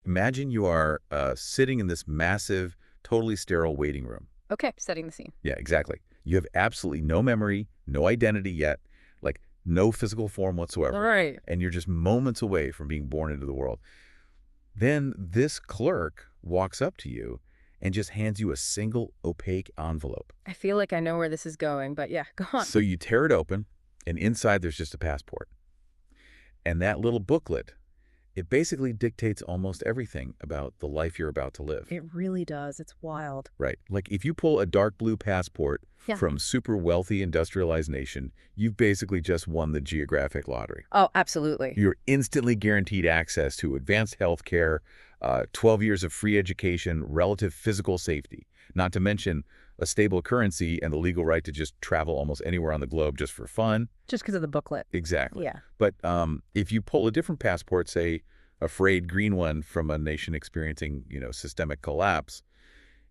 Imagine you are sitting in this massive, totally sterile waiting room. Okay, setting the scene. Yeah, exactly. You have absolutely no memory, no identity yet, like no physical form All whatsoever. right. And you're just moments away from being born into the world. Then this clerk walks up to you and just hands you a single opaque envelope. I feel like I know where this is going, but yeah, go on. So you tear it open, and inside there's just a passport. And that little booklet, it basically dictates almost everything about the life you're about to live. It really does. It's wild. Right. Like if you pull a dark blue passport Yeah. from super wealthy industrialized nation, you've basically just won the geographic lottery. Oh, absolutely. You're instantly guaranteed access to advanced health care, 12 years of free education, relative physical safety, not to mention a stable currency and the legal right to just travel almost anywhere on the globe just for fun. Just because of the booklet. Exactly. Yeah. But if you pull a different passport, say a frayed green one from a nation experiencing, systemic collapse,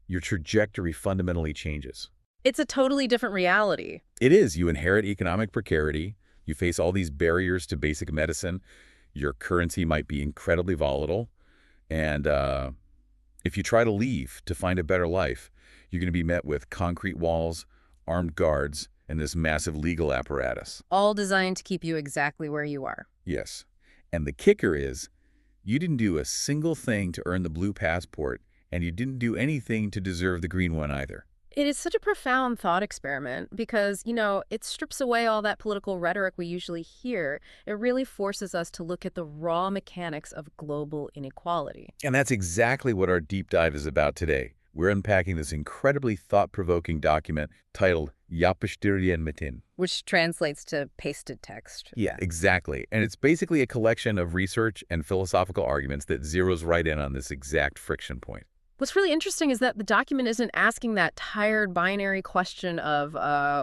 your trajectory fundamentally changes. It's a totally different reality. It is. You inherit economic precarity. You face all these barriers to basic medicine. Your currency might be incredibly volatile. And if you try to leave to find a better life, you're going to be met with concrete walls, armed guards, and this massive legal apparatus. All designed to keep you exactly where you are. Yes. And the kicker is, you didn't do a single thing to earn the blue passport, and you didn't do anything to deserve the green one either. It is such a profound thought experiment because, it strips away all that political rhetoric we usually hear. It really forces us to look at the raw mechanics of global inequality. And that's exactly what our deep dive is about today. We're unpacking this incredibly thought-provoking document titled Yapıştırılmayan. Which translates to pasted text. Yeah, exactly. And it's basically a collection of research and philosophical arguments that zeroes right in on this exact friction point. What's really interesting is that the document isn't asking that tired binary question of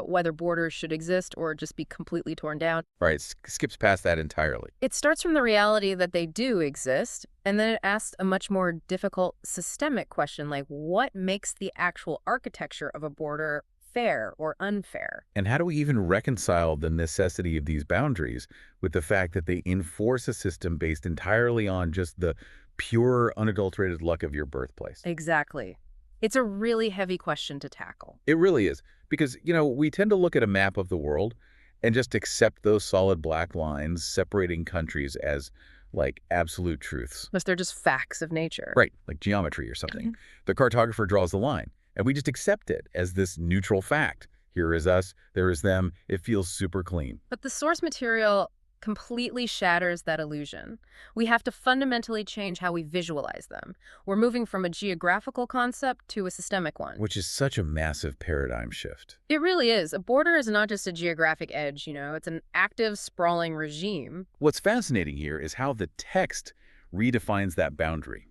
whether borders should exist or just be completely torn down. Right, skips past that entirely. It starts from the reality that they do exist, and then it asks a much more difficult systemic question like what makes the actual architecture of a border fair or unfair? And how do we even reconcile the necessity of these boundaries with the fact that they enforce a system based entirely on just the pure, unadulterated luck of your birthplace? Exactly. It's a really heavy question to tackle. It really is. Because, we tend to look at a map of the world and just accept those solid black lines separating countries as, like, absolute truths. Unless they're just facts of nature. Right, like geometry or something. The cartographer draws the line, and we just accept it as this neutral fact. Here is us, there is them. It feels super clean. But the source material completely shatters that illusion. We have to fundamentally change how we visualize them. We're moving from a geographical concept to a systemic one. Which is such a massive paradigm shift. It really is. A border is not just a geographic edge, it's an active, sprawling regime. What's fascinating here is how the text redefines that boundary.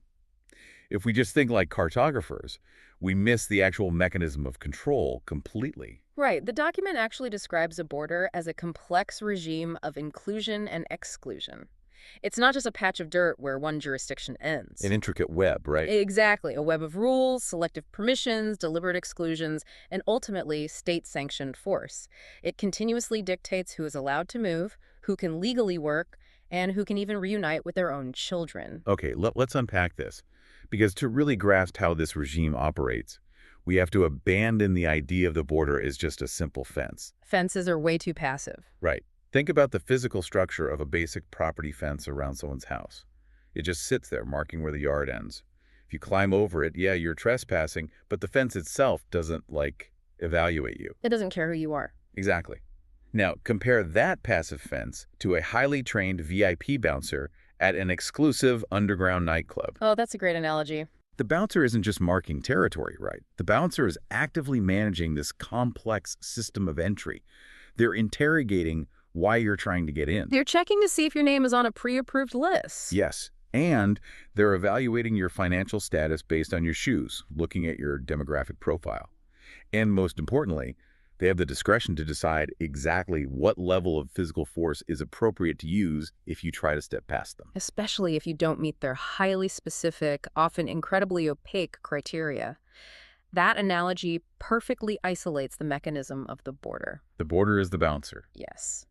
If we just think like cartographers, we miss the actual mechanism of control completely. Right. The document actually describes a border as a complex regime of inclusion and exclusion. It's not just a patch of dirt where one jurisdiction ends. An intricate web, right? Exactly. A web of rules, selective permissions, deliberate exclusions, and ultimately state-sanctioned force. It continuously dictates who is allowed to move, who can legally work, and who can even reunite with their own children. Okay, let's unpack this. Because to really grasp how this regime operates, we have to abandon the idea of the border as just a simple fence. Fences are way too passive. Right. Think about the physical structure of a basic property fence around someone's house. It just sits there, marking where the yard ends. If you climb over it, yeah, you're trespassing, but the fence itself doesn't, evaluate you. It doesn't care who you are. Exactly. Now, compare that passive fence to a highly trained VIP bouncer at an exclusive underground nightclub. Oh, that's a great analogy. The bouncer isn't just marking territory, right? The bouncer is actively managing this complex system of entry. They're interrogating why you're trying to get in. They're checking to see if your name is on a pre-approved list. Yes. And they're evaluating your financial status based on your shoes, looking at your demographic profile. And most importantly, they have the discretion to decide exactly what level of physical force is appropriate to use if you try to step past them. Especially if you don't meet their highly specific, often incredibly opaque criteria. That analogy perfectly isolates the mechanism of the border. The border is the bouncer. Yes.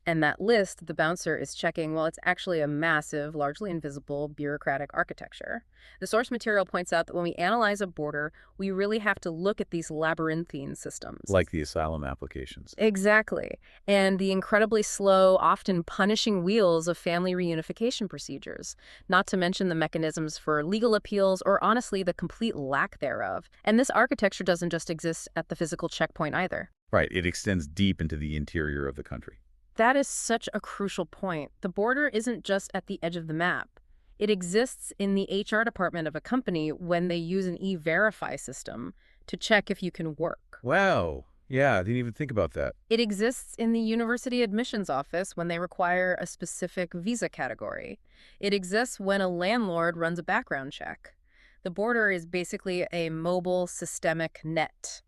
And that list the bouncer is checking, well, it's actually a massive, largely invisible bureaucratic architecture. The source material points out that when we analyze a border, we really have to look at these labyrinthine systems. Like the asylum applications. Exactly. And the incredibly slow, often punishing wheels of family reunification procedures, not to mention the mechanisms for legal appeals or honestly the complete lack thereof. And this architecture doesn't just exist at the physical checkpoint either. Right, it extends deep into the interior of the country. That is such a crucial point. The border isn't just at the edge of the map. It exists in the HR department of a company when they use an e-verify system to check if you can work. Wow. Yeah, I didn't even think about that. It exists in the university admissions office when they require a specific visa category. It exists when a landlord runs a background check. The border is basically a mobile systemic net.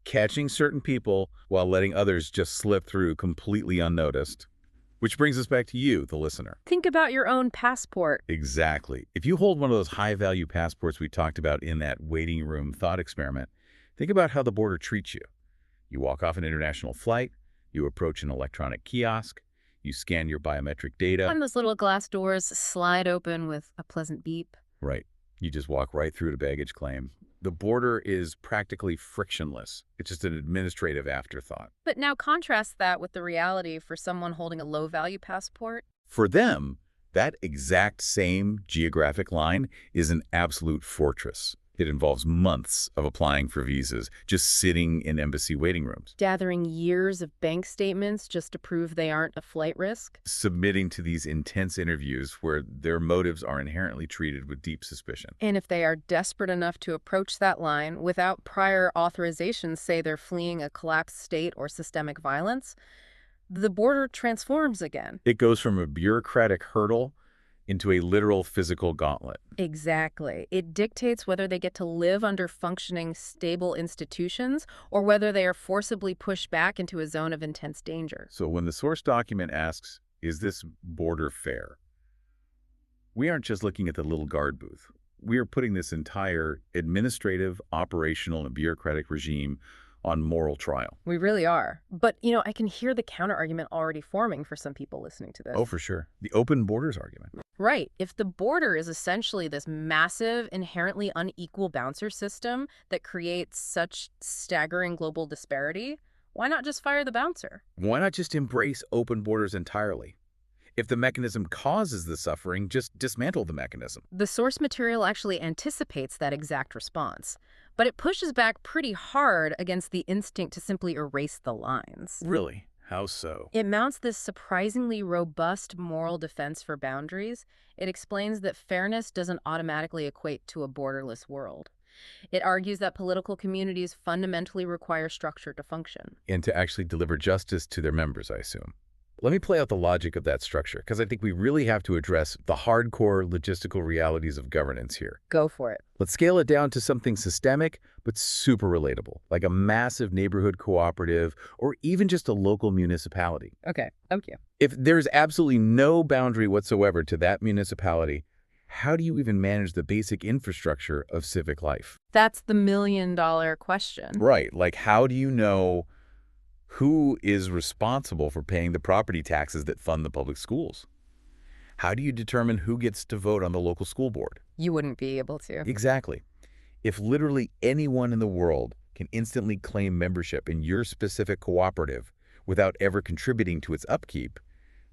Catching certain people while letting others just slip through completely unnoticed. Which brings us back to you, the listener. Think about your own passport. Exactly. If you hold one of those high-value passports we talked about in that waiting room thought experiment, think about how the border treats you. You walk off an international flight, you approach an electronic kiosk, you scan your biometric data. And those little glass doors slide open with a pleasant beep. Right. You just walk right through to baggage claim. The border is practically frictionless. It's just an administrative afterthought. But now contrast that with the reality for someone holding a low-value passport. For them, that exact same geographic line is an absolute fortress. It involves months of applying for visas, just sitting in embassy waiting rooms. Gathering years of bank statements just to prove they aren't a flight risk. Submitting to these intense interviews where their motives are inherently treated with deep suspicion. And if they are desperate enough to approach that line without prior authorization, say they're fleeing a collapsed state or systemic violence, the border transforms again. It goes from a bureaucratic hurdle into a literal physical gauntlet. Exactly. It dictates whether they get to live under functioning, stable institutions or whether they are forcibly pushed back into a zone of intense danger. So when the source document asks, is this border fair? We aren't just looking at the little guard booth. We are putting this entire administrative, operational, and bureaucratic regime on moral trial. We really are. But, I can hear the counterargument already forming for some people listening to this. Oh, for sure. The open borders argument. Right. If the border is essentially this massive, inherently unequal bouncer system that creates such staggering global disparity, why not just fire the bouncer? Why not just embrace open borders entirely? If the mechanism causes the suffering, just dismantle the mechanism. The source material actually anticipates that exact response, but it pushes back pretty hard against the instinct to simply erase the lines. Really? How so? It mounts this surprisingly robust moral defense for boundaries. It explains that fairness doesn't automatically equate to a borderless world. It argues that political communities fundamentally require structure to function. And to actually deliver justice to their members, I assume. Let me play out the logic of that structure, because I think we really have to address the hardcore logistical realities of governance here. Go for it. Let's scale it down to something systemic, but super relatable, like a massive neighborhood cooperative or even just a local municipality. Okay, thank you. If there's absolutely no boundary whatsoever to that municipality, how do you even manage the basic infrastructure of civic life? That's the million-dollar question. Right, like how do you know who is responsible for paying the property taxes that fund the public schools? How do you determine who gets to vote on the local school board? You wouldn't be able to. Exactly. If literally anyone in the world can instantly claim membership in your specific cooperative without ever contributing to its upkeep,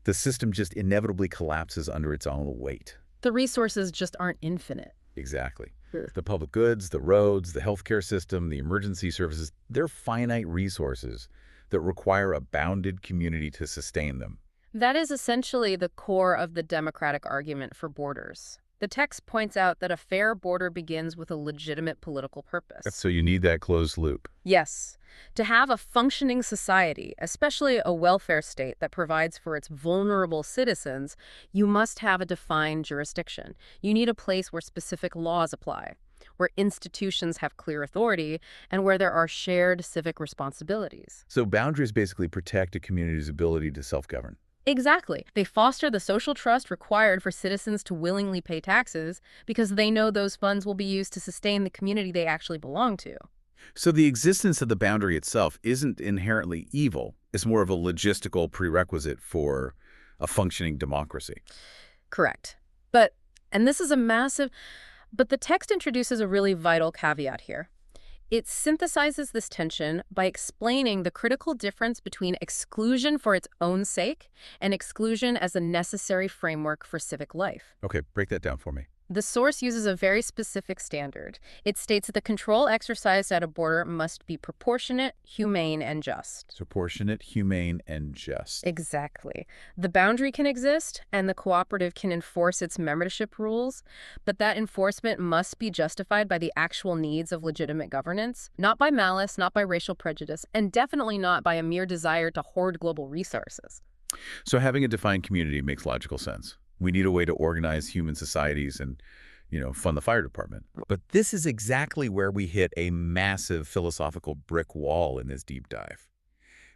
the system just inevitably collapses under its own weight. The resources just aren't infinite. Exactly. The public goods, the roads, the healthcare system, the emergency services, they're finite resources that require a bounded community to sustain them. That is essentially the core of the democratic argument for borders. The text points out that a fair border begins with a legitimate political purpose. So you need that closed loop. Yes. To have a functioning society, especially a welfare state that provides for its vulnerable citizens, you must have a defined jurisdiction. You need a place where specific laws apply, where institutions have clear authority, and where there are shared civic responsibilities. So boundaries basically protect a community's ability to self-govern. Exactly. They foster the social trust required for citizens to willingly pay taxes because they know those funds will be used to sustain the community they actually belong to. So the existence of the boundary itself isn't inherently evil. It's more of a logistical prerequisite for a functioning democracy. Correct. But, and this is a massive, but the text introduces a really vital caveat here. It synthesizes this tension by explaining the critical difference between exclusion for its own sake and exclusion as a necessary framework for civic life. Okay, break that down for me. The source uses a very specific standard. It states that the control exercised at a border must be proportionate, humane, and just. Proportionate, humane, and just. Exactly. The boundary can exist, and the cooperative can enforce its membership rules, but that enforcement must be justified by the actual needs of legitimate governance, not by malice, not by racial prejudice, and definitely not by a mere desire to hoard global resources. So having a defined community makes logical sense. We need a way to organize human societies and, fund the fire department. But this is exactly where we hit a massive philosophical brick wall in this deep dive.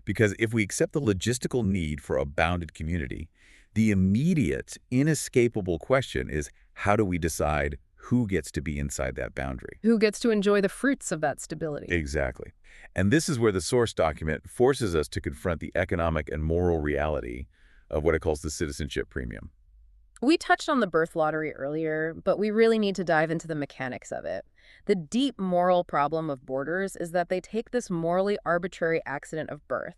Because if we accept the logistical need for a bounded community, the immediate, inescapable question is, how do we decide who gets to be inside that boundary? Who gets to enjoy the fruits of that stability? Exactly. And this is where the source document forces us to confront the economic and moral reality of what it calls the citizenship premium. We touched on the birth lottery earlier, but we really need to dive into the mechanics of it. The deep moral problem of borders is that they take this morally arbitrary accident of birth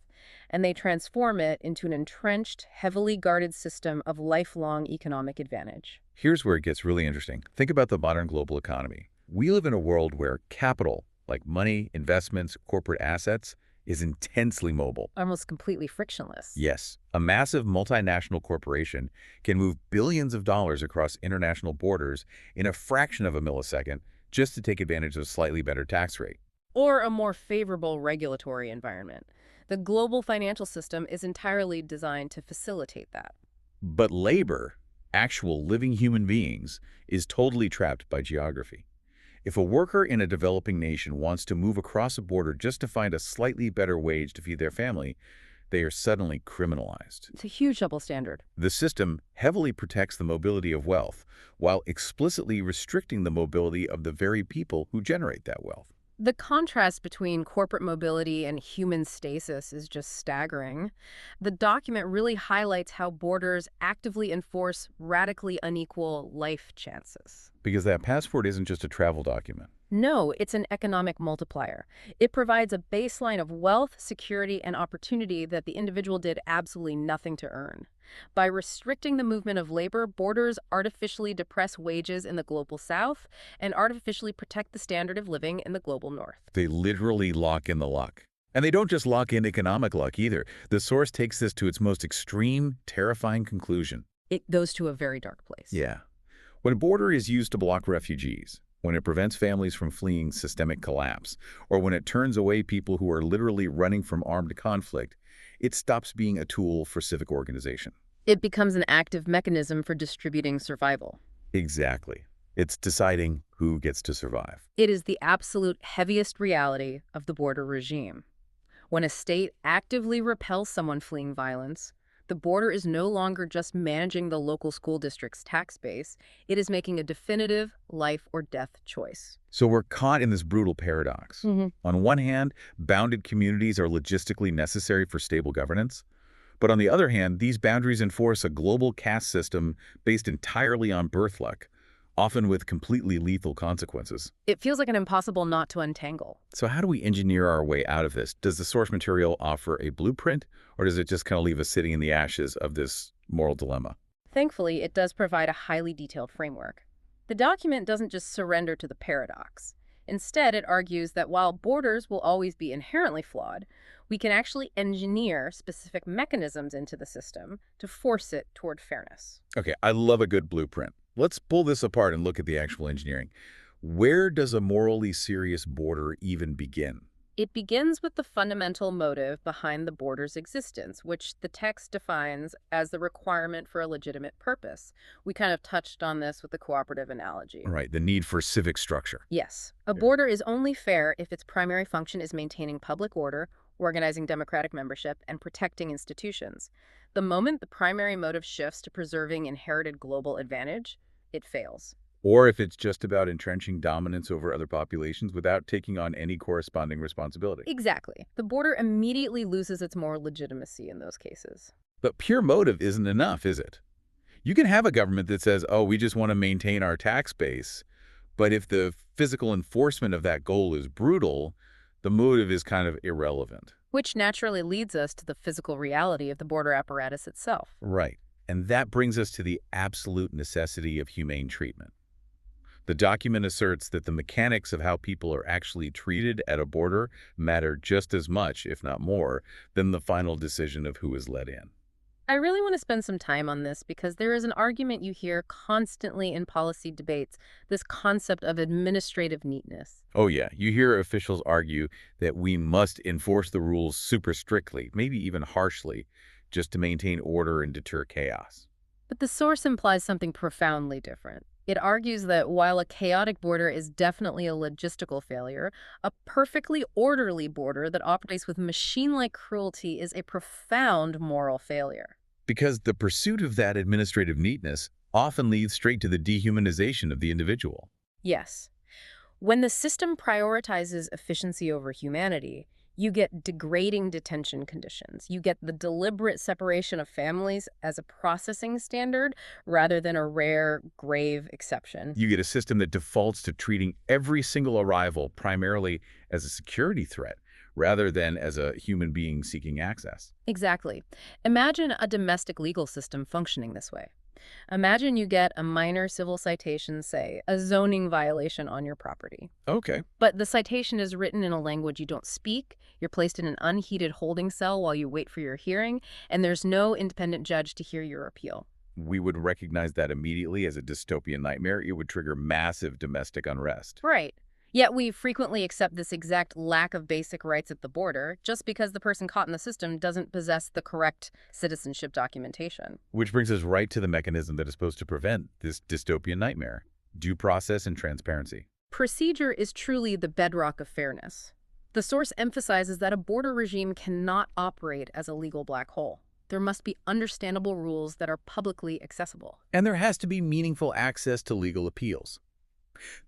and they transform it into an entrenched, heavily guarded system of lifelong economic advantage. Here's where it gets really interesting. Think about the modern global economy. We live in a world where capital, like money, investments, corporate assets, is intensely mobile. Almost completely frictionless. Yes, a massive multinational corporation can move billions of dollars across international borders in a fraction of a millisecond just to take advantage of a slightly better tax rate. Or a more favorable regulatory environment. The global financial system is entirely designed to facilitate that. But labor, actual living human beings, is totally trapped by geography. If a worker in a developing nation wants to move across a border just to find a slightly better wage to feed their family, they are suddenly criminalized. It's a huge double standard. The system heavily protects the mobility of wealth, while explicitly restricting the mobility of the very people who generate that wealth. The contrast between corporate mobility and human stasis is just staggering. The document really highlights how borders actively enforce radically unequal life chances. Because that passport isn't just a travel document. No, it's an economic multiplier. It provides a baseline of wealth, security, and opportunity that the individual did absolutely nothing to earn. By restricting the movement of labor, borders artificially depress wages in the global south and artificially protect the standard of living in the global north. They literally lock in the luck. And they don't just lock in economic luck either. The source takes this to its most extreme, terrifying conclusion. It goes to a very dark place. Yeah. When a border is used to block refugees, when it prevents families from fleeing systemic collapse, or when it turns away people who are literally running from armed conflict, it stops being a tool for civic organization. It becomes an active mechanism for distributing survival. Exactly. It's deciding who gets to survive. It is the absolute heaviest reality of the border regime. When a state actively repels someone fleeing violence, the border is no longer just managing the local school district's tax base. It is making a definitive life or death choice. So we're caught in this brutal paradox. On one hand, bounded communities are logistically necessary for stable governance. But on the other hand, these boundaries enforce a global caste system based entirely on birth luck, often with completely lethal consequences. It feels like an impossible knot to untangle. So how do we engineer our way out of this? Does the source material offer a blueprint, or does it just kind of leave us sitting in the ashes of this moral dilemma? Thankfully, it does provide a highly detailed framework. The document doesn't just surrender to the paradox. Instead, it argues that while borders will always be inherently flawed, we can actually engineer specific mechanisms into the system to force it toward fairness. Okay, I love a good blueprint. Let's pull this apart and look at the actual engineering. Where does a morally serious border even begin? It begins with the fundamental motive behind the border's existence, which the text defines as the requirement for a legitimate purpose. We kind of touched on this with the cooperative analogy. Right, the need for civic structure. Yes, a border is only fair if its primary function is maintaining public order, organizing democratic membership, and protecting institutions. The moment the primary motive shifts to preserving inherited global advantage, it fails. or if it's just about entrenching dominance over other populations without taking on any corresponding responsibility. Exactly. The border immediately loses its moral legitimacy in those cases. But pure motive isn't enough, is it? You can have a government that says, oh, we just want to maintain our tax base, but if the physical enforcement of that goal is brutal, the motive is kind of irrelevant. Which naturally leads us to the physical reality of the border apparatus itself. Right. And that brings us to the absolute necessity of humane treatment. The document asserts that the mechanics of how people are actually treated at a border matter just as much, if not more, than the final decision of who is let in. I really want to spend some time on this because there is an argument you hear constantly in policy debates, this concept of administrative neatness. Oh yeah, you hear officials argue that we must enforce the rules super strictly, maybe even harshly, just to maintain order and deter chaos. But the source implies something profoundly different. It argues that while a chaotic border is definitely a logistical failure, a perfectly orderly border that operates with machine-like cruelty is a profound moral failure. Because the pursuit of that administrative neatness often leads straight to the dehumanization of the individual. Yes. When the system prioritizes efficiency over humanity, you get degrading detention conditions. You get the deliberate separation of families as a processing standard rather than a rare, grave exception. You get a system that defaults to treating every single arrival primarily as a security threat rather than as a human being seeking access. Exactly. Imagine a domestic legal system functioning this way. Imagine you get a minor civil citation, say, a zoning violation on your property. Okay. But the citation is written in a language you don't speak, you're placed in an unheated holding cell while you wait for your hearing, and there's no independent judge to hear your appeal. We would recognize that immediately as a dystopian nightmare. It would trigger massive domestic unrest. Right. Yet we frequently accept this exact lack of basic rights at the border just because the person caught in the system doesn't possess the correct citizenship documentation. Which brings us right to the mechanism that is supposed to prevent this dystopian nightmare: due process and transparency. Procedure is truly the bedrock of fairness. The source emphasizes that a border regime cannot operate as a legal black hole. There must be understandable rules that are publicly accessible. And there has to be meaningful access to legal appeals.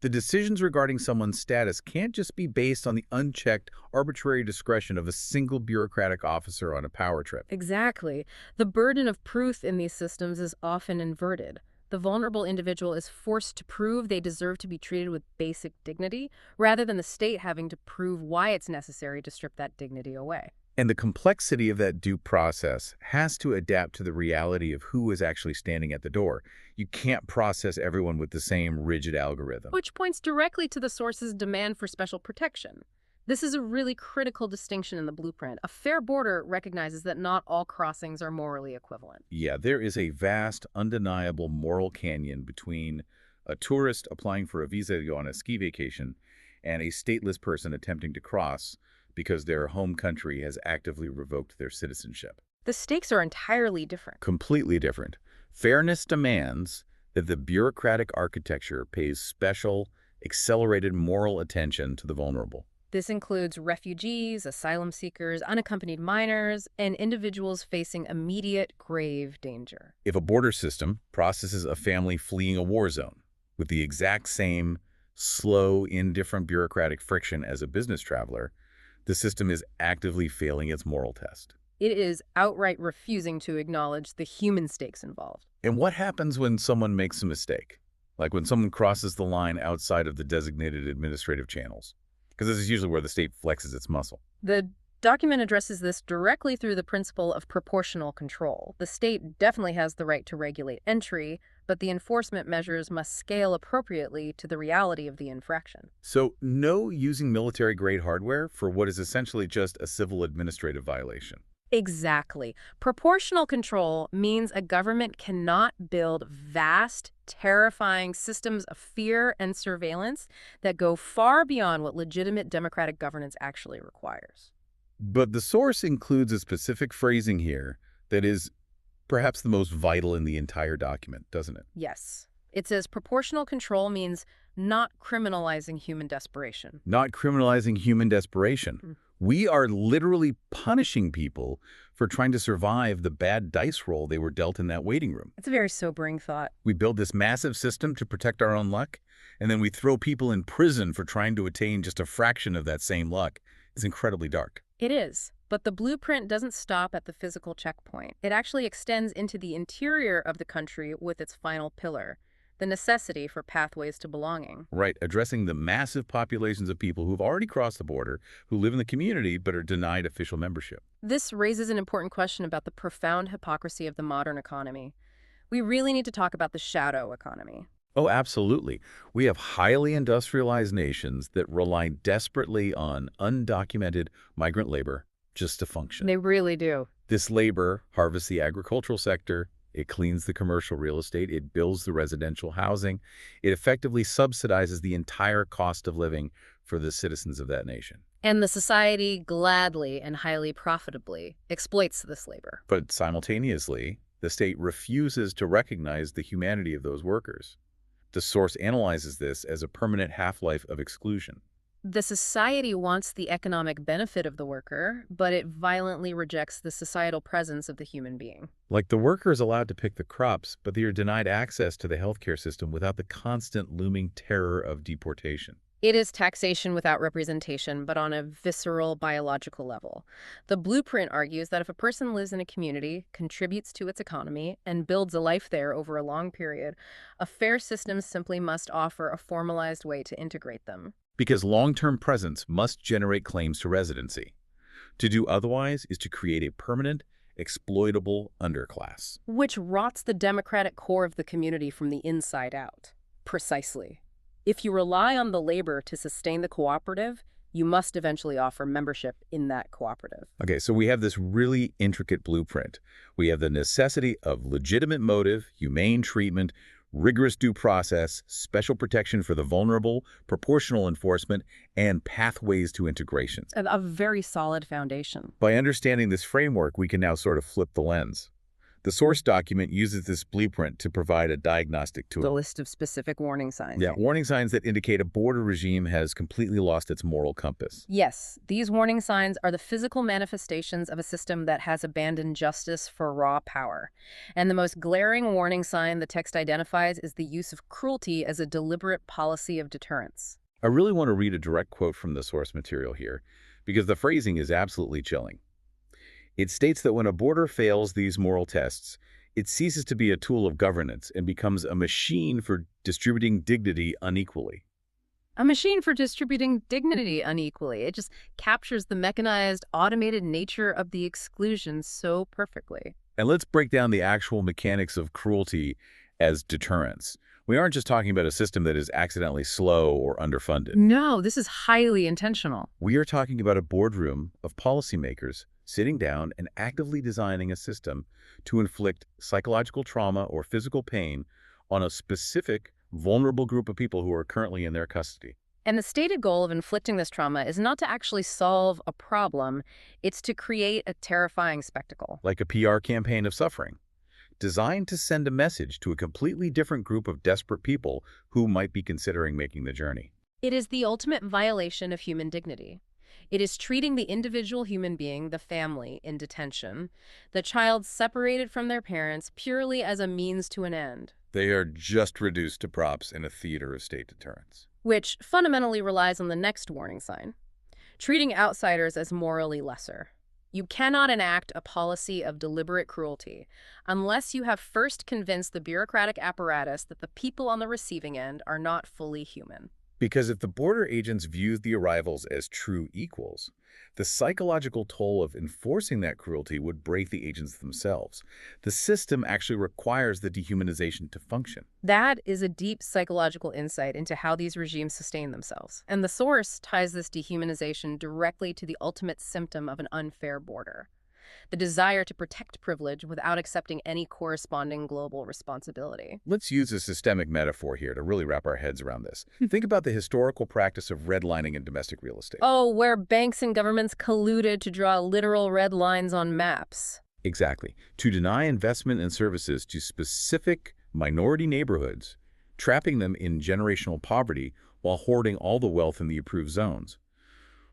The decisions regarding someone's status can't just be based on the unchecked, arbitrary discretion of a single bureaucratic officer on a power trip. Exactly. The burden of proof in these systems is often inverted. The vulnerable individual is forced to prove they deserve to be treated with basic dignity, rather than the state having to prove why it's necessary to strip that dignity away. And the complexity of that due process has to adapt to the reality of who is actually standing at the door. You can't process everyone with the same rigid algorithm. Which points directly to the source's demand for special protection. This is a really critical distinction in the blueprint. A fair border recognizes that not all crossings are morally equivalent. Yeah, there is a vast, undeniable moral canyon between a tourist applying for a visa to go on a ski vacation and a stateless person attempting to cross because their home country has actively revoked their citizenship. The stakes are entirely different. Completely different. Fairness demands that the bureaucratic architecture pays special, accelerated moral attention to the vulnerable. This includes refugees, asylum seekers, unaccompanied minors, and individuals facing immediate, grave danger. If a border system processes a family fleeing a war zone with the exact same slow, indifferent bureaucratic friction as a business traveler, the system is actively failing its moral test. It is outright refusing to acknowledge the human stakes involved. And what happens when someone makes a mistake? Like when someone crosses the line outside of the designated administrative channels? Because this is usually where the state flexes its muscle. The document addresses this directly through the principle of proportional control. The state definitely has the right to regulate entry, but the enforcement measures must scale appropriately to the reality of the infraction. So no using military-grade hardware for what is essentially just a civil administrative violation. Exactly. Proportional control means a government cannot build vast, terrifying systems of fear and surveillance that go far beyond what legitimate democratic governance actually requires. But the source includes a specific phrasing here that is perhaps the most vital in the entire document, doesn't it? Yes. It says proportional control means not criminalizing human desperation. Not criminalizing human desperation. We are literally punishing people for trying to survive the bad dice roll they were dealt in that waiting room. It's a very sobering thought. We build this massive system to protect our own luck, and then we throw people in prison for trying to attain just a fraction of that same luck. It's incredibly dark. It is. But the blueprint doesn't stop at the physical checkpoint. It actually extends into the interior of the country with its final pillar, the necessity for pathways to belonging. Right, addressing the massive populations of people who've already crossed the border, who live in the community but are denied official membership. This raises an important question about the profound hypocrisy of the modern economy. We really need to talk about the shadow economy. Oh, absolutely. We have highly industrialized nations that rely desperately on undocumented migrant labor just to function. They really do. This labor harvests the agricultural sector, it cleans the commercial real estate, it builds the residential housing, it effectively subsidizes the entire cost of living for the citizens of that nation. And the society gladly and highly profitably exploits this labor. But simultaneously, the state refuses to recognize the humanity of those workers. The source analyzes this as a permanent half-life of exclusion. The society wants the economic benefit of the worker, but it violently rejects the societal presence of the human being. Like the worker is allowed to pick the crops, but they are denied access to the healthcare system without the constant looming terror of deportation. It is taxation without representation, but on a visceral, biological level. The blueprint argues that if a person lives in a community, contributes to its economy, and builds a life there over a long period, a fair system simply must offer a formalized way to integrate them. Because long-term presence must generate claims to residency. To do otherwise is to create a permanent, exploitable underclass. Which rots the democratic core of the community from the inside out. Precisely. If you rely on the labor to sustain the cooperative, you must eventually offer membership in that cooperative. Okay, so we have this really intricate blueprint. We have the necessity of legitimate motive, humane treatment, rigorous due process, special protection for the vulnerable, proportional enforcement, and pathways to integration. A very solid foundation. By understanding this framework, we can now sort of flip the lens. The source document uses this blueprint to provide a diagnostic tool. The list of specific warning signs. Yeah, warning signs that indicate a border regime has completely lost its moral compass. Yes, these warning signs are the physical manifestations of a system that has abandoned justice for raw power. And the most glaring warning sign the text identifies is the use of cruelty as a deliberate policy of deterrence. I really want to read a direct quote from the source material here, because the phrasing is absolutely chilling. It states that when a border fails these moral tests, it ceases to be a tool of governance and becomes a machine for distributing dignity unequally. A machine for distributing dignity unequally. It just captures the mechanized, automated nature of the exclusion so perfectly. And let's break down the actual mechanics of cruelty as deterrence. We aren't just talking about a system that is accidentally slow or underfunded. No, this is highly intentional. We are talking about a boardroom of policymakers sitting down and actively designing a system to inflict psychological trauma or physical pain on a specific, vulnerable group of people who are currently in their custody. And the stated goal of inflicting this trauma is not to actually solve a problem, it's to create a terrifying spectacle. Like a PR campaign of suffering, designed to send a message to a completely different group of desperate people who might be considering making the journey. It is the ultimate violation of human dignity. It is treating the individual human being, the family, in detention, the child separated from their parents purely as a means to an end. They are just reduced to props in a theater of state deterrence. Which fundamentally relies on the next warning sign, treating outsiders as morally lesser. You cannot enact a policy of deliberate cruelty unless you have first convinced the bureaucratic apparatus that the people on the receiving end are not fully human. Because if the border agents view the arrivals as true equals, the psychological toll of enforcing that cruelty would break the agents themselves. The system actually requires the dehumanization to function. That is a deep psychological insight into how these regimes sustain themselves. And the source ties this dehumanization directly to the ultimate symptom of an unfair border: the desire to protect privilege without accepting any corresponding global responsibility. Let's use a systemic metaphor here to really wrap our heads around this. Think about the historical practice of redlining in domestic real estate. Oh, where banks and governments colluded to draw literal red lines on maps. Exactly. To deny investment and services to specific minority neighborhoods, trapping them in generational poverty while hoarding all the wealth in the approved zones.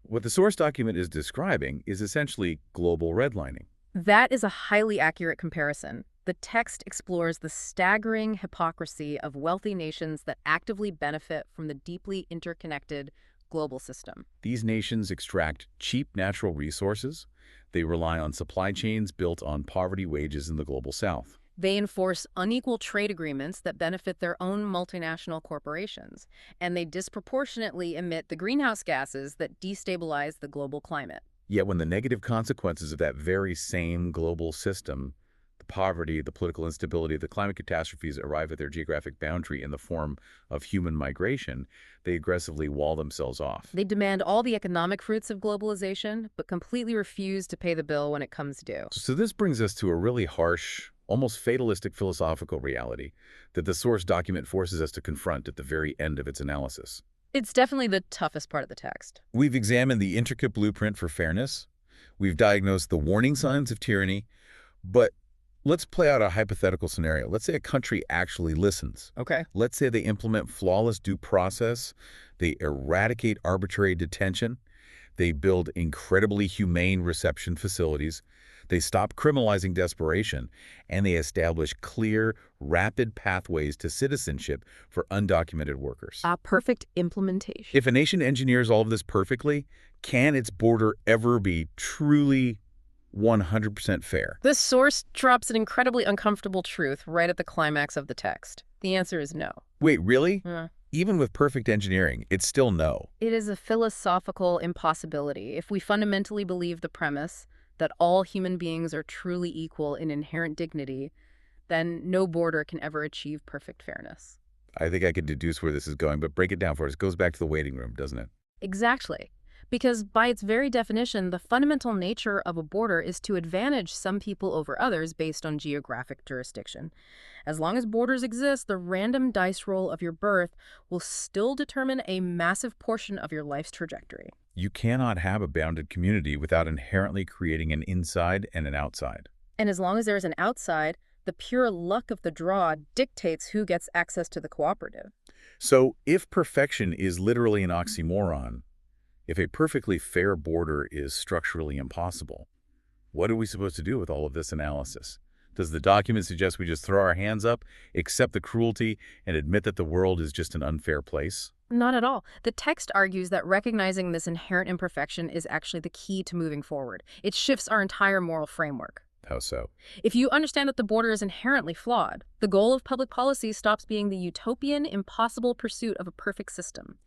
What the source document is describing is essentially global redlining. That is a highly accurate comparison. The text explores the staggering hypocrisy of wealthy nations that actively benefit from the deeply interconnected global system. These nations extract cheap natural resources. They rely on supply chains built on poverty wages in the global south. They enforce unequal trade agreements that benefit their own multinational corporations, and they disproportionately emit the greenhouse gases that destabilize the global climate. Yet when the negative consequences of that very same global system, the poverty, the political instability, the climate catastrophes arrive at their geographic boundary in the form of human migration, they aggressively wall themselves off. They demand all the economic fruits of globalization, but completely refuse to pay the bill when it comes due. So this brings us to a really harsh, almost fatalistic philosophical reality that the source document forces us to confront at the very end of its analysis. It's definitely the toughest part of the text. We've examined the intricate blueprint for fairness. We've diagnosed the warning signs of tyranny. But let's play out a hypothetical scenario. Let's say a country actually listens. Okay. Let's say they implement flawless due process. They eradicate arbitrary detention. They build incredibly humane reception facilities. They stop criminalizing desperation, and they establish clear, rapid pathways to citizenship for undocumented workers. A perfect implementation. If a nation engineers all of this perfectly, can its border ever be truly 100% fair? This source drops an incredibly uncomfortable truth right at the climax of the text. The answer is no. Wait, really? Uh, Even with perfect engineering, it's still no. It is a philosophical impossibility if we fundamentally believe the premise that all human beings are truly equal in inherent dignity, then no border can ever achieve perfect fairness. I think I can deduce where this is going, but break it down for us. It goes back to the waiting room, doesn't it? Exactly. Because by its very definition, the fundamental nature of a border is to advantage some people over others based on geographic jurisdiction. As long as borders exist, the random dice roll of your birth will still determine a massive portion of your life's trajectory. You cannot have a bounded community without inherently creating an inside and an outside. And as long as there is an outside, the pure luck of the draw dictates who gets access to the cooperative. So if perfection is literally an oxymoron, if a perfectly fair border is structurally impossible, what are we supposed to do with all of this analysis? Does the document suggest we just throw our hands up, accept the cruelty, and admit that the world is just an unfair place? Not at all. The text argues that recognizing this inherent imperfection is actually the key to moving forward. It shifts our entire moral framework. How so? If you understand that the border is inherently flawed, the goal of public policy stops being the utopian, impossible pursuit of a perfect system.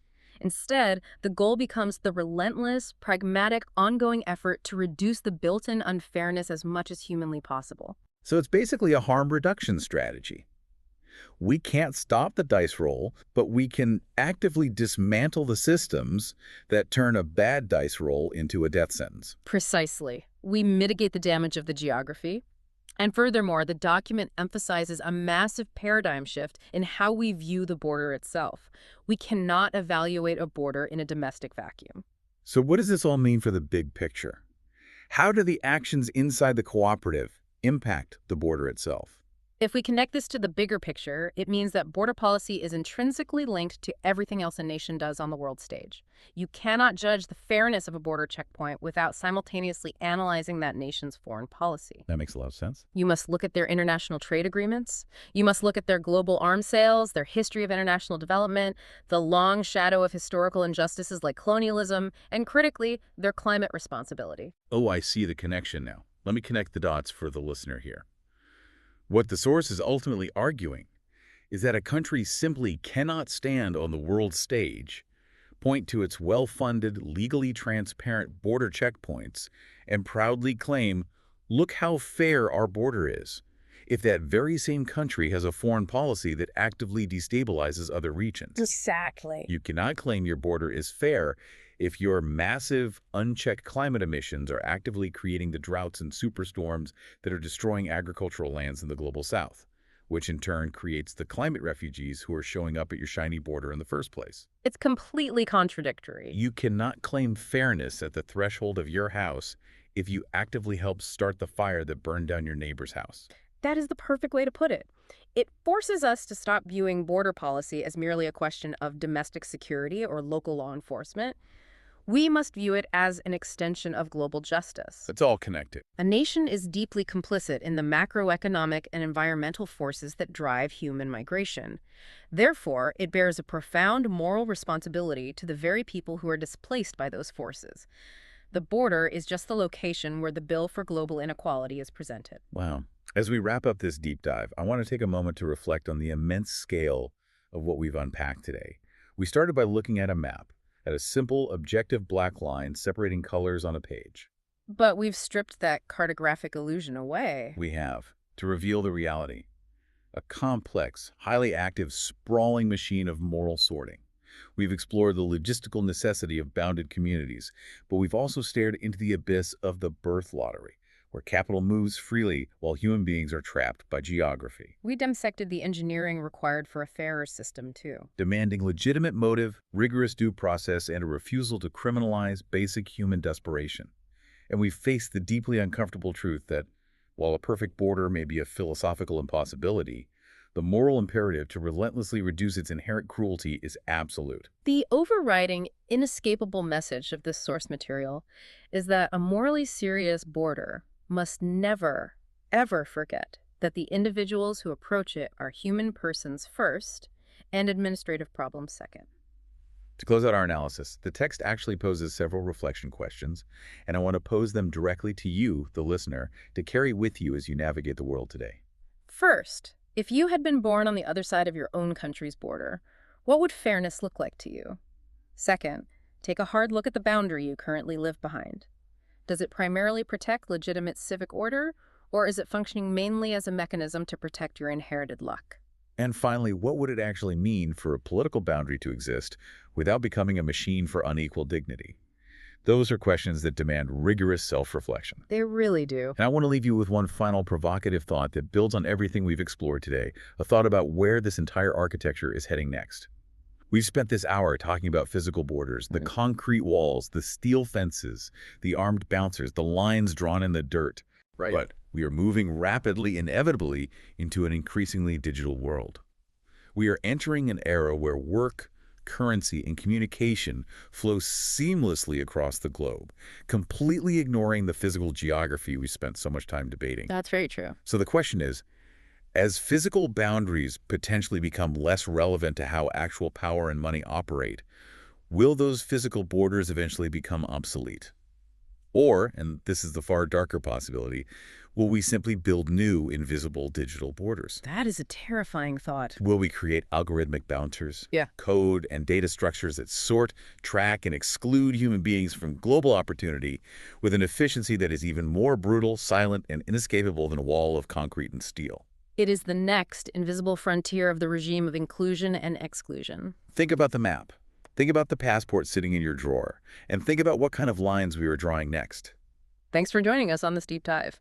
Instead, the goal becomes the relentless, pragmatic, ongoing effort to reduce the built-in unfairness as much as humanly possible. So it's basically a harm reduction strategy. We can't stop the dice roll, but we can actively dismantle the systems that turn a bad dice roll into a death sentence. Precisely. We mitigate the damage of the geography. And furthermore, the document emphasizes a massive paradigm shift in how we view the border itself. We cannot evaluate a border in a domestic vacuum. So what does this all mean for the big picture? How do the actions inside the cooperative impact the border itself? If we connect this to the bigger picture, it means that border policy is intrinsically linked to everything else a nation does on the world stage. You cannot judge the fairness of a border checkpoint without simultaneously analyzing that nation's foreign policy. That makes a lot of sense. You must look at their international trade agreements. You must look at their global arms sales, their history of international development, the long shadow of historical injustices like colonialism, and critically, their climate responsibility. Oh, I see the connection now. Let me connect the dots for the listener here. What the source is ultimately arguing is that a country simply cannot stand on the world stage, point to its well-funded, legally transparent border checkpoints, and proudly claim, look how fair our border is, if that very same country has a foreign policy that actively destabilizes other regions. Exactly. You cannot claim your border is fair if your massive, unchecked climate emissions are actively creating the droughts and superstorms that are destroying agricultural lands in the global south, which in turn creates the climate refugees who are showing up at your shiny border in the first place. It's completely contradictory. You cannot claim fairness at the threshold of your house if you actively help start the fire that burned down your neighbor's house. That is the perfect way to put it. It forces us to stop viewing border policy as merely a question of domestic security or local law enforcement. We must view it as an extension of global justice. It's all connected. A nation is deeply complicit in the macroeconomic and environmental forces that drive human migration. Therefore, it bears a profound moral responsibility to the very people who are displaced by those forces. The border is just the location where the bill for global inequality is presented. Wow. As we wrap up this deep dive, I want to take a moment to reflect on the immense scale of what we've unpacked today. We started by looking at a map, at a simple, objective black line separating colors on a page. But we've stripped that cartographic illusion away. We have, to reveal the reality, a complex, highly active, sprawling machine of moral sorting. We've explored the logistical necessity of bounded communities, but we've also stared into the abyss of the birth lottery, where capital moves freely while human beings are trapped by geography. We dissected the engineering required for a fairer system, too. Demanding legitimate motive, rigorous due process, and a refusal to criminalize basic human desperation. And we've faced the deeply uncomfortable truth that, while a perfect border may be a philosophical impossibility, the moral imperative to relentlessly reduce its inherent cruelty is absolute. The overriding, inescapable message of this source material is that a morally serious border must never, ever forget that the individuals who approach it are human persons first and administrative problems second. To close out our analysis, the text actually poses several reflection questions, and I want to pose them directly to you, the listener, to carry with you as you navigate the world today. First, if you had been born on the other side of your own country's border, what would fairness look like to you? Second, take a hard look at the boundary you currently live behind. Does it primarily protect legitimate civic order, or is it functioning mainly as a mechanism to protect your inherited luck? And finally, what would it actually mean for a political boundary to exist without becoming a machine for unequal dignity? Those are questions that demand rigorous self-reflection. They really do. And I want to leave you with one final provocative thought that builds on everything we've explored today, a thought about where this entire architecture is heading next. We've spent this hour talking about physical borders, the concrete walls, the steel fences, the armed bouncers, the lines drawn in the dirt. Right. But we are moving rapidly, inevitably, into an increasingly digital world. We are entering an era where work, currency, and communication flow seamlessly across the globe, completely ignoring the physical geography we spent so much time debating. That's very true. So the question is, as physical boundaries potentially become less relevant to how actual power and money operate, will those physical borders eventually become obsolete? Or, and this is the far darker possibility, will we simply build new invisible digital borders? That is a terrifying thought. Will we create algorithmic bouncers, Yeah. code and data structures that sort, track, and exclude human beings from global opportunity with an efficiency that is even more brutal, silent, and inescapable than a wall of concrete and steel? It is the next invisible frontier of the regime of inclusion and exclusion. Think about the map. Think about the passport sitting in your drawer. And think about what kind of lines we are drawing next. Thanks for joining us on this deep dive.